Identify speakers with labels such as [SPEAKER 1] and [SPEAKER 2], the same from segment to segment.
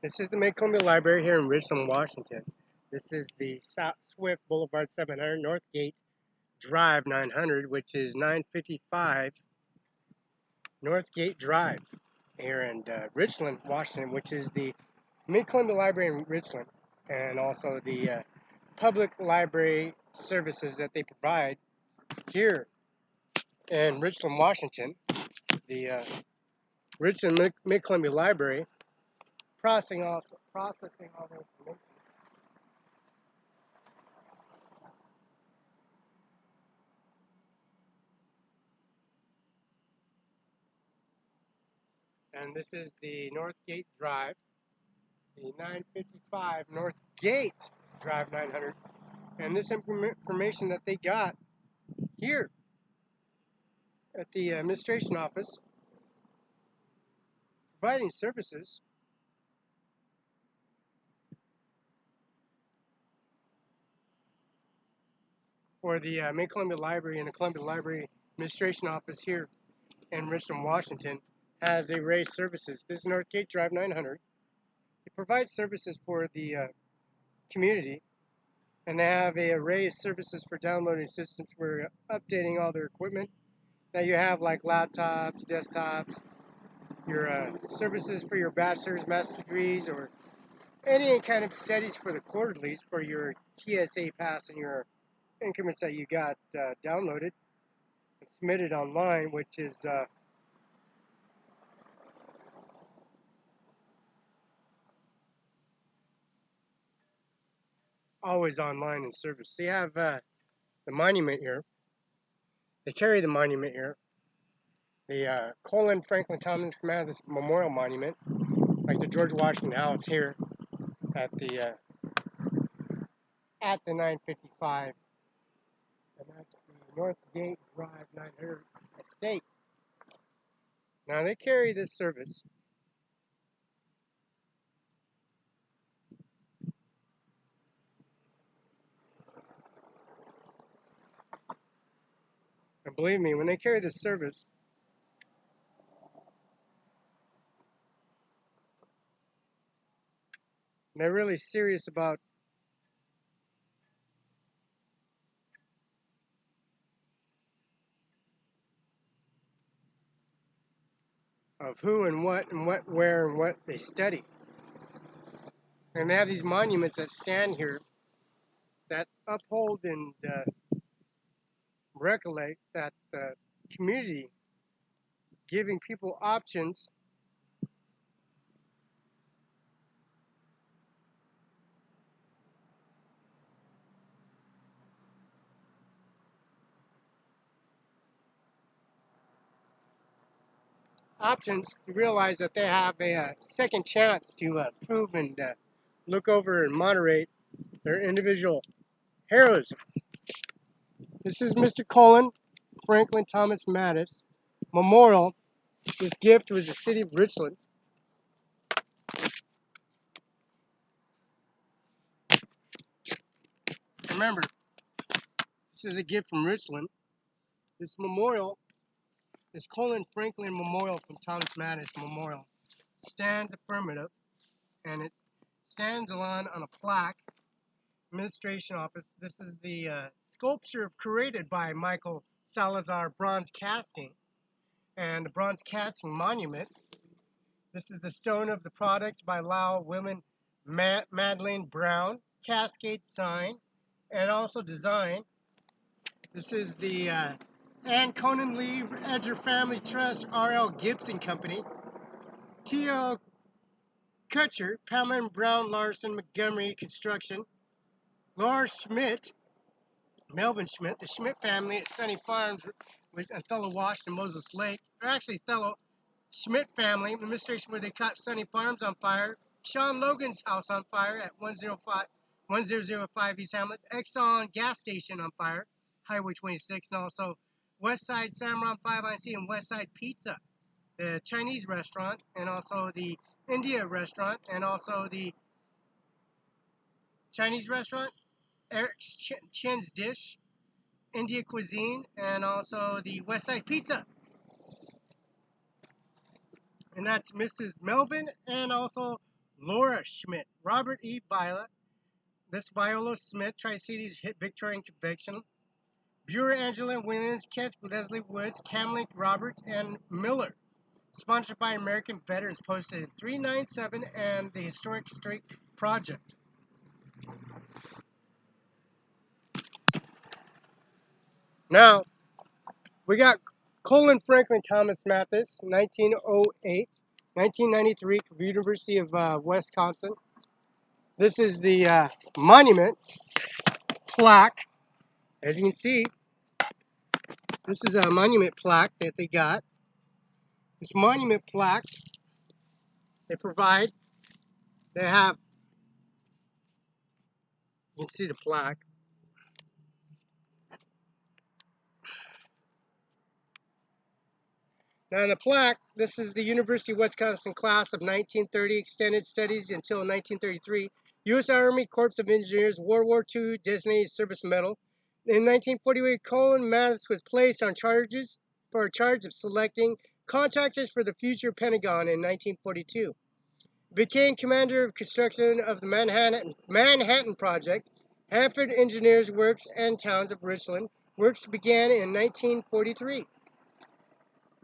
[SPEAKER 1] This is the Mid-Columbia Library here in Richland, Washington. This is the South Swift Boulevard 700, Northgate Drive 900, which is 955 Northgate Drive here in Richland, Washington, which is the Mid-Columbia Library in Richland, and also the public library services that they provide here in Richland, Washington. The Richland Mid-Columbia Library processing all the information. And this is the Northgate Drive, the 955 Northgate Drive 900. And this information that they got here at the administration office, providing services for the Mid-Columbia Library and the Columbia Library Administration Office here in Richland, Washington, has a raised services. This is Northgate Drive 900. It provides services for the community, and they have a array of services for downloading assistance for updating all their equipment that you have, like laptops, desktops, your services for your bachelor's, master's degrees, or any kind of studies for the quarterlies for your TSA pass and your increments that you got downloaded and submitted online, which is always online in service. They have the monument here. They carry the monument here. The Colin Franklin Thomas Mathis Memorial Monument, like the George Washington House here at the 955, and that's the Northgate Drive 900 estate. Now they carry this service. And believe me, when they carry this service, they're really serious about of who and what, where, and what they study. And they have these monuments that stand here that uphold and recollect that community, giving people options to realize that they have a second chance to prove and look over and moderate their individual heroism. This is Mr. Colin Franklin Thomas Mattis Memorial. This gift was the city of Richland. Remember, this is a gift from Richland. This memorial, this Colin Franklin Memorial from Thomas Mattis Memorial, stands affirmative, and it stands on a plaque, administration office. This is the sculpture created by Michael Salazar bronze casting, and the bronze casting monument. This is the stone of the product by Lau Women Madeleine Brown, cascade sign, and also design. This is the Ann Conan Lee Edger Family Trust, R.L. Gibson Company, T.O. Kutcher, Pamela Brown Larson Montgomery Construction, Laura Schmidt, Melvin Schmidt, the Schmidt family at Sunny Farms with Othello, Washington, Moses Lake. Or actually, Othello Schmidt family administration where they caught Sunny Farms on fire, Sean Logan's house on fire at 1005 East Hamlet, Exxon gas station on fire, Highway 26, and also Westside Cimaron 5IC and Westside Pizza, the Chinese restaurant, and also the India restaurant, and also the Chinese restaurant, Eric Chin's Dish, India Cuisine, and also the Westside Pizza. And that's Mrs. Melvin and also Laura Schmidt, Robert E. Viola, Miss Viola Smith, Tri-Cities hit Victorian Conviction, Bureau Angela Williams, Kent Leslie Woods, Camlink Roberts, and Miller. Sponsored by American Veterans, posted in 397 and the Historic Street Project. Now, we got Colin Franklin Thomas Mathis, 1908, 1993, University of Wisconsin. This is the monument plaque. As you can see, this is a monument plaque that they got. This monument plaque they provide, they have, you can see the plaque. Now in the plaque, this is the University of Wisconsin class of 1930, extended studies until 1933. U.S. Army Corps of Engineers, World War II Designated Service Medal. In 1948, Colin Mathis was placed on charges for a charge of selecting contractors for the future Pentagon in 1942. Became commander of construction of the Manhattan Project, Hanford Engineers Works, and towns of Richland. Works began in 1943.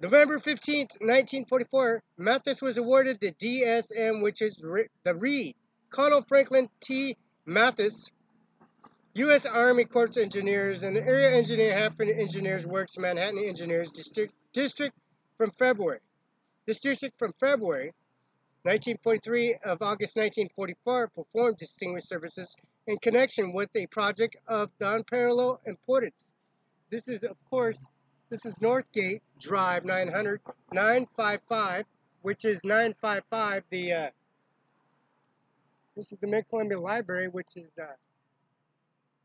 [SPEAKER 1] November 15, 1944, Mathis was awarded the DSM, which is the Reed. Colonel Franklin T. Mathis, U.S. Army Corps of Engineers, and the Area Engineer, Hanford Engineers Works, Manhattan Engineers District from February. This district from February 1943 of August 1944 performed distinguished services in connection with a project of unparalleled importance. This is, of course, this is Northgate Drive 955, which is 955. This is the Mid-Columbia Library, which is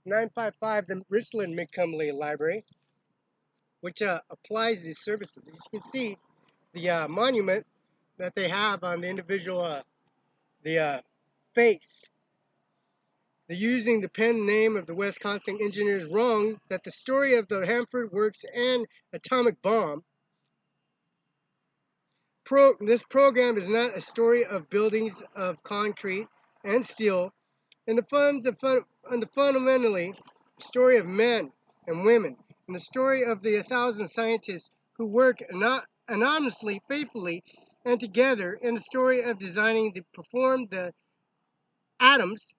[SPEAKER 1] 955, the Richland Mid-Columbia Library, which applies these services. As you can see, the monument that they have on the individual, face. They're using the pen name of the Wisconsin engineers wrong, that the story of the Hanford Works and atomic bomb. This program is not a story of buildings of concrete and steel, and fundamentally story of men and women, and the story of the 1,000 scientists who work not anonymously, faithfully, and together in the story of designing to perform the atoms,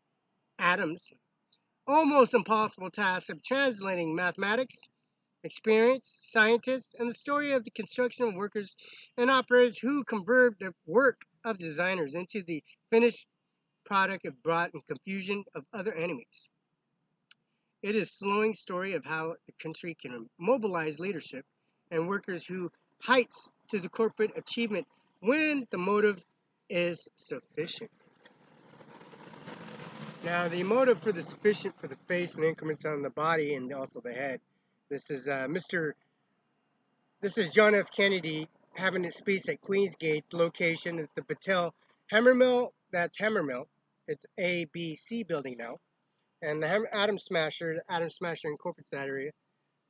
[SPEAKER 1] almost impossible task of translating mathematics, experience, scientists, and the story of the construction workers and operators who convert the work of designers into the finished product of brought in confusion of other enemies. It is a slowing story of how the country can mobilize leadership and workers who heights to the corporate achievement when the motive is sufficient. Now, the motive for the sufficient for the face and increments on the body and also the head. This is John F. Kennedy having a speech at Queensgate location at the Battelle Hammer Mill. That's Hammer Mill. It's ABC building now. And the Atom Smasher incorporates that area.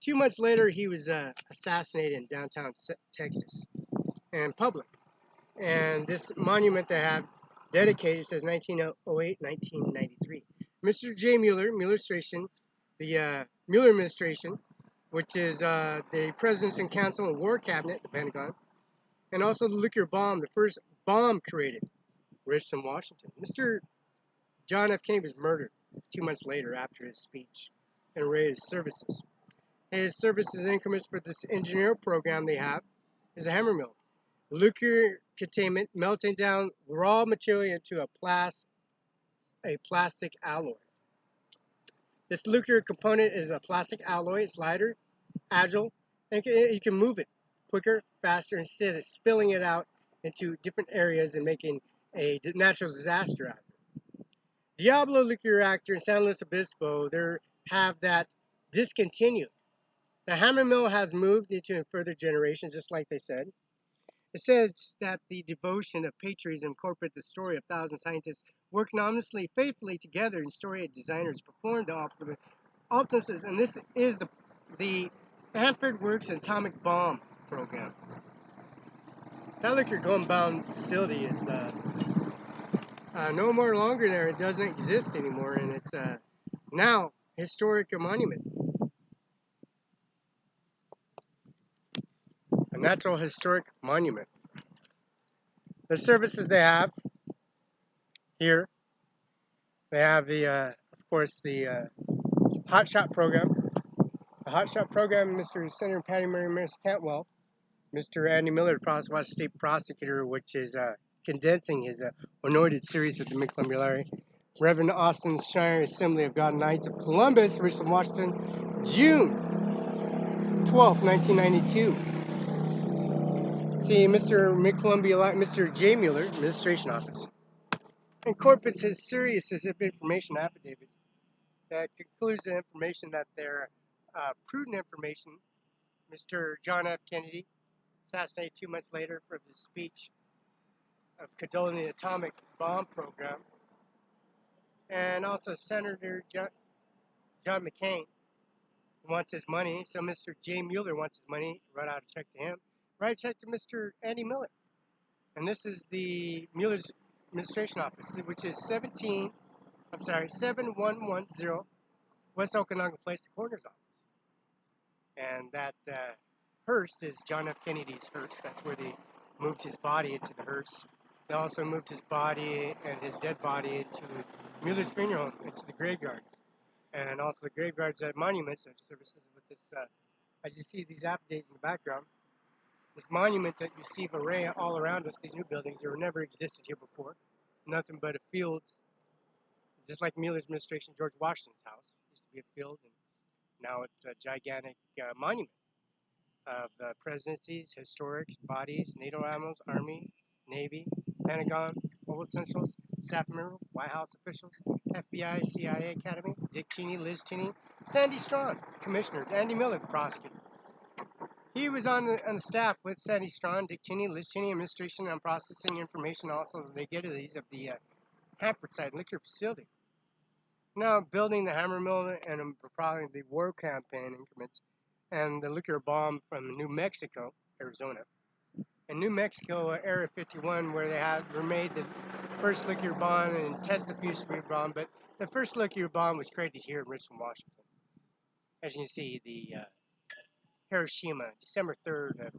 [SPEAKER 1] 2 months later, he was assassinated in downtown Texas in public. And this monument they have dedicated says 1908-1993. Mr. J. Mueller administration, the Mueller administration, which is the President's and Council and War Cabinet, the Pentagon, and also the nuclear bomb, the first bomb created, Richmond, Washington. Mr. John F. Kennedy was murdered 2 months later after his speech and raised services. His services increments for this engineer program they have is a hammer mill. Nuclear containment, melting down raw material into a plastic alloy. This nuclear component is a plastic alloy. It's lighter, agile, and you can move it quicker, faster, instead of spilling it out into different areas and making a natural disaster out of it. Diablo nuclear reactor in San Luis Obispo, they have that discontinued. The hammer mill has moved into a further generation, just like they said. It says that the devotion of patriotism incorporate the story of 1,000 scientists work anonymously, faithfully together in story of designers perform the optimism, and this is the Hanford Works atomic bomb program. That nuclear gun-bound facility is no more longer there. It doesn't exist anymore, and it's now historic monument, a natural historic monument. The services they have here, they have the, of course, the Hot Shot program. The Hot Shot program, Mr. Senator Patty Mary Maris Cantwell, Mr. Andy Miller, the Washington State Prosecutor, which is condensing his anointed series of the Mid-Columbia Library. Reverend Austin Shire Assembly of God Knights of Columbus, Richland, Washington, June 12, 1992. See, Mr. Mid-Columbia, Mr. J. Mueller, Administration Office, incorporates his serious information affidavit that concludes the information that they're prudent information. Mr. John F. Kennedy, assassinated 2 months later for the speech of condoling the atomic bomb program, and also Senator John McCain wants his money, so Mr. J. Mueller wants his money. Write out a check to him. Write a check to Mr. Andy Miller, and this is the Mueller's Administration Office, which is 7110 West Okanagan Place, the coroner's office. And that hearse is John F. Kennedy's hearse. That's where they moved his body into the hearse. They also moved his body and his dead body into Mueller's funeral home, into the graveyards. And also the graveyards at monuments and services with this, as you see these affidavits in the background, this monument that you see of array all around us, these new buildings, they were never existed here before. Nothing but a field, just like Mueller's administration, George Washington's house used to be a field, and now it's a gigantic monument of the presidencies, historics, bodies, NATO animals, Army, Navy, Pentagon, Oval Essentials, staff members, White House officials, FBI, CIA Academy, Dick Cheney, Liz Cheney, Sandy Strawn, Commissioner, Andy Miller, the prosecutor. He was on the staff with Sandy Strawn, Dick Cheney, Liz Cheney, administration on processing information, also the legalities of the Hanford site liquor facility. Now building the hammer mill and probably the war campaign increments and the liquor bomb from New Mexico, Arizona. In New Mexico, Area 51, where they made the first liquor bomb and test the future bomb, but the first liquor bomb was created here in Richland, Washington. As you can see, the Hiroshima, December 3rd of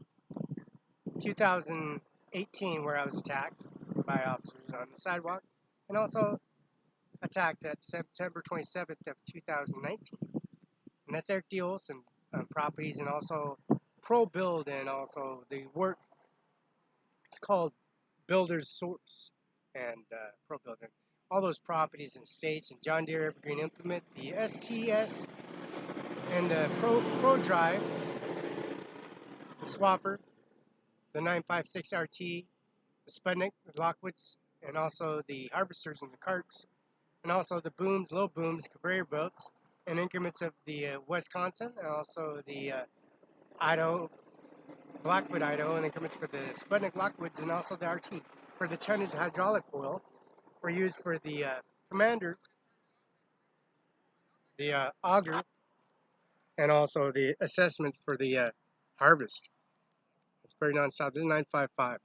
[SPEAKER 1] 2018, where I was attacked by officers on the sidewalk, and also attacked at September 27th of 2019. And that's Eric D. Olson properties, and also Pro Build, and also the work. It's called Builders Sorts and Pro Build. All those properties and states, and John Deere Evergreen Implement, the STS, and the Pro Drive, the Swapper, the 956 RT, the Sputnik, the Lockwoods, and also the harvesters and the carts, and also the booms, low booms, conveyor belts, and increments of the Wisconsin, and also the Idaho, Blackwood, Idaho, and increments for the Sputnik Lockwoods, and also the RT. For the tonnage hydraulic oil were used for the Commander, the auger, and also the assessment for the harvest. It's very non-stop. This is 955.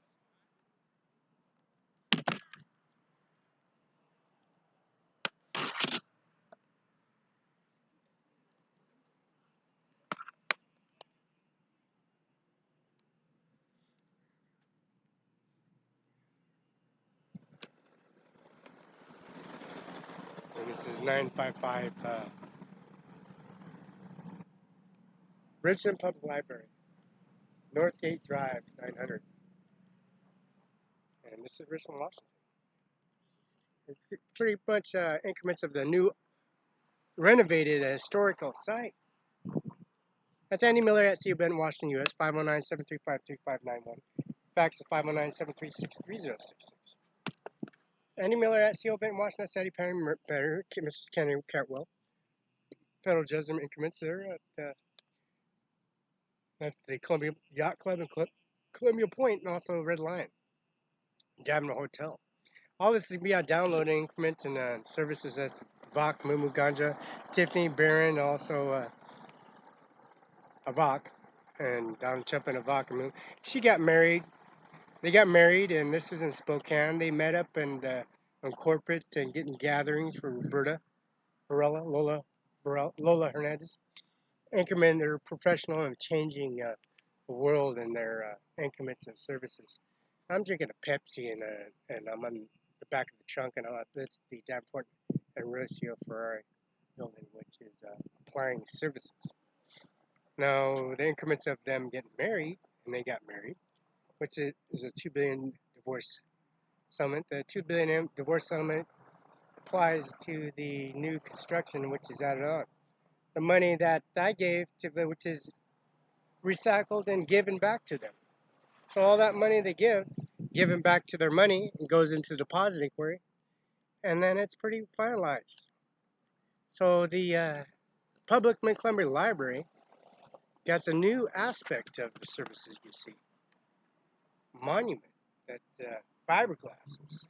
[SPEAKER 1] And this is 955 Richland Public Library, Northgate Drive, 900. And this is Richland, Washington. It's pretty much increments of the new renovated historical site. That's Andy Miller at CO Benton, Washington, U.S. 519-735-3591. Fax is 519-736-3066. Andy Miller at CO Benton, Washington. That's Eddie Perry, Mrs. Kennedy Cartwell. Federal Judgment increments there at that's the Columbia Yacht Club and Columbia Point, and also Red Lion, Davner Hotel. All this is be on downloading increments and services as Vok, Mumu Ganja, Tiffany Barron, also Avok, and Don Chump and Avok. She got married. They got married, and this was in Spokane. They met up and on corporate and getting gatherings for Roberta Barela, Lola Hernandez. Anchormen that are professional in changing the world in their increments and services. I'm drinking a Pepsi and I'm on the back of the trunk, and this is the Davenport and Rocio Ferrari building, which is applying services. Now, the increments of them getting married, and they got married, which is a $2 billion divorce settlement. The $2 billion divorce settlement applies to the new construction, which is added on. The money that I gave to them, which is recycled and given back to them. So all that money they give, given back to their money, and goes into the deposit inquiry, and then it's pretty finalized. So the Public Montgomery Library gets a new aspect of the services you see. Monument, that fiberglass is